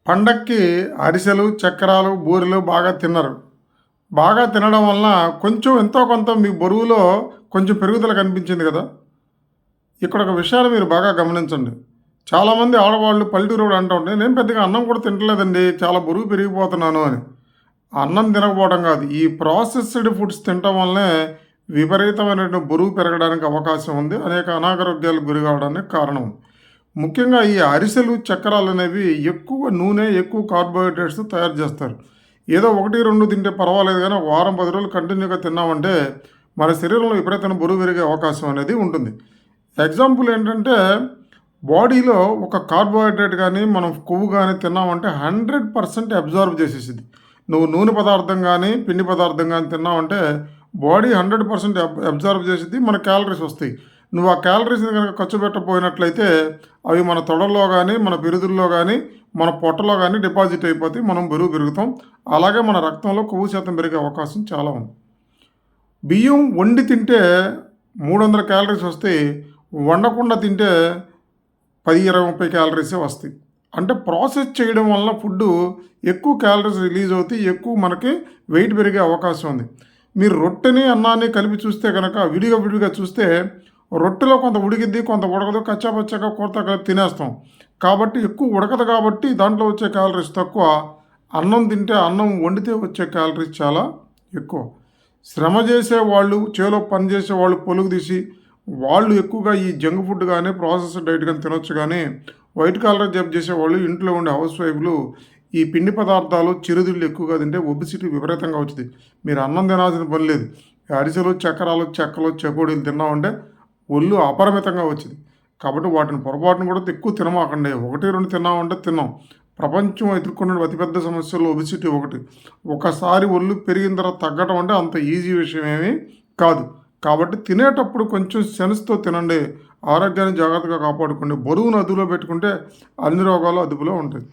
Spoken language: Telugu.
పండక్కి అరిసెలు, చక్రాలు, బూరెలు బాగా తిన్నారు. బాగా తినడం వలన కొంచెం ఎంతో కొంత మీ బరువులో కొంచెం పెరుగుదల కనిపించింది కదా! ఇక్కడ ఒక విషయాన్ని మీరు బాగా గమనించండి. చాలామంది ఆడవాళ్ళు పల్లెటూరోళ్ళు అంటూ ఉంటే, "నేను పెద్దగా అన్నం కూడా తింటలేదండి. చాలా బరువు పెరిగిపోతున్నాను" అని. అన్నం తినకపోవడం కాదు. ఈ ప్రాసెస్డ్ ఫుడ్స్ తినటం వల్లనే విపరీతమైనటువంటి బరువు పెరగడానికి అవకాశం ఉంది. అనేక అనారోగ్యాలకు గురి కావడానికి కారణం. ముఖ్యంగా ఈ అరిసెలు, చక్కరాలనేవి ఎక్కువ నూనె, ఎక్కువ కార్బోహైడ్రేట్స్‌తో తయారు చేస్తారు. ఏదో 1, 2 తింటే పర్వాలేదు గానీ, ఒక వారం, 10 రోజులు కంటిన్యూగా తిన్నామంటే, మన శరీరంలో విపరీతమైన బరువు పెరిగే అవకాశం అనేది ఉంటుంది. ఎగ్జాంపుల్ ఏంటంటే, బాడీలో ఒక కార్బోహైడ్రేట్ గానీ, మనం కొవ్వు గానీ తిన్నామంటే 100% అబ్జార్బ్ చేసేసిద్ది. నువ్వు నూనె పదార్థం గానీ, పిండి పదార్థం గానీ తిన్నావంటే, బాడీ 100% అబ్జార్బ్ చేసిద్ది. మన క్యాలరీస్ వస్తాయి. నువ్వు ఆ క్యాలరీస్‌ని గనక ఖర్చు పెట్టకపోయినట్లయితే, అవి మన తొడల్లో గానీ, మన పిరుదుల్లో గానీ, మన పొట్టలో గానీ డిపాజిట్ అయిపోతాయి. మనం బరువు పెరుగుతాం. అలాగే మన రక్తంలో కొవ్వు శాతం పెరిగే అవకాశం చాలా ఉంది. బియ్యం వండి తింటే 300 క్యాలరీస్ వస్తాయి. వండకుండా తింటే 10, 20, 30 క్యాలరీసే వస్తాయి. అంటే ప్రాసెస్ చేయడం వలన ఫుడ్డు ఎక్కువ క్యాలరీస్ రిలీజ్ అవుతాయి. ఎక్కువ మనకి వెయిట్ పెరిగే అవకాశం ఉంది. మీరు రొట్టెని, అన్నాన్ని కలిపి చూస్తే గనక విడిగా చూస్తే రొట్టెలో కొంత ఉడికిద్ది, కొంత ఉడకదు. కచ్చా పచ్చాగా కూరతో కలిపి తినేస్తాం. కాబట్టి ఎక్కువ ఉడకదు కాబట్టి దాంట్లో వచ్చే క్యాలరీస్ తక్కువ. అన్నం తింటే అన్నం వండితే వచ్చే క్యాలరీస్ చాలా ఎక్కువ. శ్రమ చేసేవాళ్ళు, చేలో పని చేసేవాళ్ళు పొలుగు తీసి వాళ్ళు ఎక్కువగా ఈ జంక్ ఫుడ్ గానీ, ప్రాసెస్డ్ డైట్ గానీ తినొచ్చు గానీ, వైట్ కాలర్ జాబ్ చేసేవాళ్ళు, ఇంట్లో ఉండే హౌస్ వైఫ్‌లు ఈ పిండి పదార్థాలు, చిరుతిళ్ళు ఎక్కువగా తింటే ఒబెసిటీ విపరీతంగా వచ్చిద్ది. మీరు అన్నం తినాల్సిన పని లేదు. అరిసెలు, చక్కరాలు, చెక్కలు, చెకోడీలు తిన్నామంటే ఒళ్ళు అపరిమితంగా వచ్చింది. కాబట్టి వాటిని పొరపాటున కూడా ఎక్కువ తినమాకండి. 1, 2 తిన్నామంటే తిన్నాం. ప్రపంచం ఎదుర్కొన్న అతిపెద్ద సమస్యల్లో ఒబెసిటీ ఒకటి. ఒకసారి ఒళ్ళు పెరిగిన తర్వాత తగ్గటం అంటే అంత ఈజీ విషయం ఏమీ కాదు. కాబట్టి తినేటప్పుడు కొంచెం సెన్స్‌తో తినండి. ఆరోగ్యాన్ని జాగ్రత్తగా కాపాడుకోండి. బరువును అదుపులో పెట్టుకుంటే అన్ని రోగాలు అదుపులో ఉంటాయి.